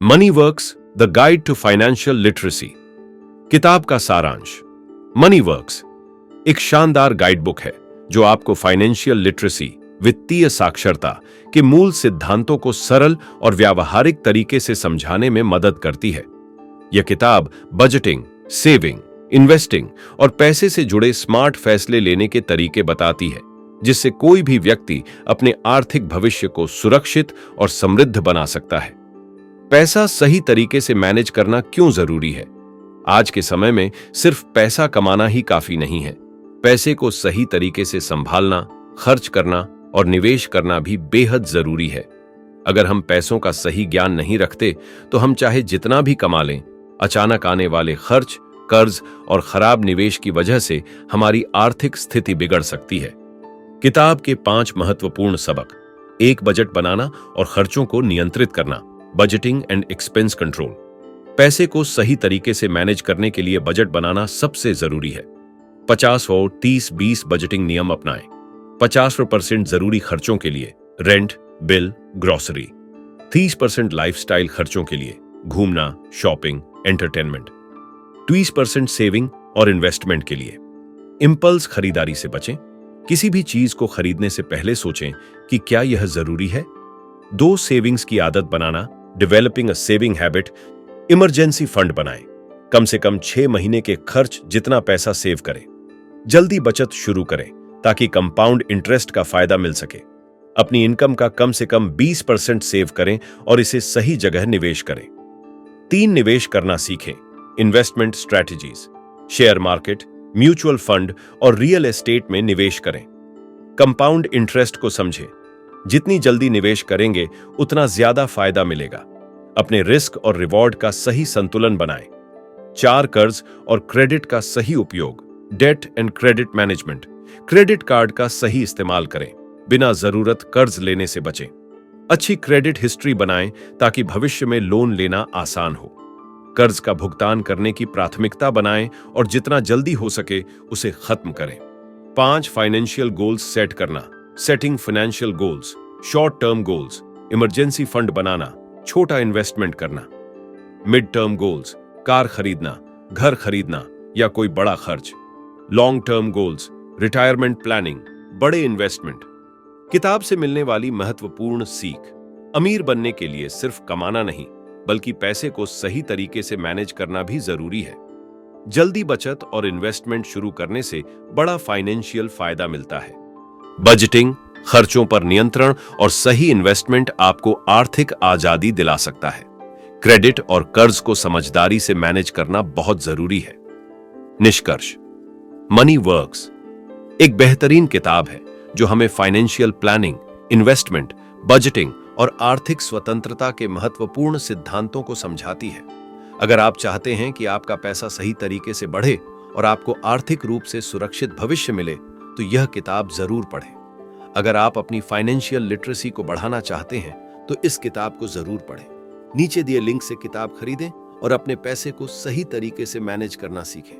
Money works the guide to financial literacy. किताब का सारांश। मनी वर्क्स एक शानदार गाइड बुक है जो आपको फाइनेंशियल लिटरेसी, वित्तीय साक्षरता के मूल सिद्धांतों को सरल और व्यावहारिक तरीके से समझाने में मदद करती है। यह किताब बजटिंग, सेविंग, इन्वेस्टिंग और पैसे से जुड़े स्मार्ट फैसले लेने के तरीके बताती है, जिससे कोई भी व्यक्ति अपने आर्थिक भविष्य को सुरक्षित और समृद्ध बना सकता है। पैसा सही तरीके से मैनेज करना क्यों जरूरी है? आज के समय में सिर्फ पैसा कमाना ही काफी नहीं है। पैसे को सही तरीके से संभालना, खर्च करना और निवेश करना भी बेहद जरूरी है। अगर हम पैसों का सही ज्ञान नहीं रखते तो हम चाहे जितना भी कमा लें, अचानक आने वाले खर्च, कर्ज और खराब निवेश की वजह से हमारी आर्थिक स्थिति बिगड़ सकती है। किताब के 5 महत्वपूर्ण सबक। 1. बजट बनाना और खर्चों को नियंत्रित करना, बजटिंग एंड एक्सपेंस कंट्रोल। पैसे को सही तरीके से मैनेज करने के लिए बजट बनाना सबसे जरूरी है। 50 और 30-20 बजटिंग नियम अपनाएं। 50% जरूरी खर्चों के लिए, रेंट, बिल, ग्रोसरी। 30% लाइफस्टाइल खर्चों के लिए, घूमना, शॉपिंग, एंटरटेनमेंट। 20% सेविंग और इन्वेस्टमेंट के लिए। इंपल्स खरीदारी से बचें। किसी भी चीज को खरीदने से पहले सोचें कि क्या यह जरूरी है। 2. सेविंग्स की आदत बनाना, developing a saving habit. Emergency fund बनाएं। कम से कम 6 महीने के खर्च जितना पैसा सेव करें। जल्दी बचत शुरू करें ताकि कंपाउंड इंटरेस्ट का फायदा मिल सके। अपनी इनकम का कम से कम 20% सेव करें और इसे सही जगह निवेश करें। 3. निवेश करना सीखें। Investment strategies, share market, mutual fund और रियल एस्टेट में निवेश करें। कंपाउंड इंटरेस्ट को समझें। जितनी जल्दी निवेश करेंगे उतना ज्यादा फायदा मिलेगा। अपने रिस्क और रिवॉर्ड का सही संतुलन बनाएं। 4. कर्ज और क्रेडिट का सही उपयोग, debt and credit management. Credit card का सही इस्तेमाल करें। बिना जरूरत कर्ज लेने से बचें। अच्छी क्रेडिट हिस्ट्री बनाएं ताकि भविष्य में लोन लेना आसान हो। कर्ज का भुगतान करने की प्राथमिकता बनाएं और जितना जल्दी हो सके उसे खत्म करें। 5. फाइनेंशियल गोल्स सेट करना, setting financial goals. Short term goals, emergency fund बनाना, छोटा इन्वेस्टमेंट करना। मिड टर्म गोल्स, कार खरीदना, घर खरीदना या कोई बड़ा खर्च। Long term goals, retirement planning, बड़े इन्वेस्टमेंट। किताब से मिलने वाली महत्वपूर्ण सीख। अमीर बनने के लिए सिर्फ कमाना नहीं, बल्कि पैसे को सही तरीके से मैनेज करना भी जरूरी है। जल्दी बचत और इन्वेस्टमेंट शुरू करने से बड़ा फाइनेंशियल फायदा मिलता है। बजटिंग, खर्चों पर नियंत्रण और सही इन्वेस्टमेंट आपको आर्थिक आजादी दिला सकता है। क्रेडिट और कर्ज को समझदारी से मैनेज करना बहुत जरूरी है। निष्कर्ष। मनी वर्क्स एक बेहतरीन किताब है जो हमें फाइनेंशियल प्लानिंग, इन्वेस्टमेंट, बजटिंग और आर्थिक स्वतंत्रता के महत्वपूर्ण सिद्धांतों को समझाती है। अगर आप चाहते हैं कि आपका पैसा सही तरीके से बढ़े और आपको आर्थिक रूप से सुरक्षित भविष्य मिले, तो यह किताब जरूर पढ़ें। अगर आप अपनी फाइनेंशियल लिटरेसी को बढ़ाना चाहते हैं तो इस किताब को जरूर पढ़ें। नीचे दिए लिंक से किताब खरीदें और अपने पैसे को सही तरीके से मैनेज करना सीखें।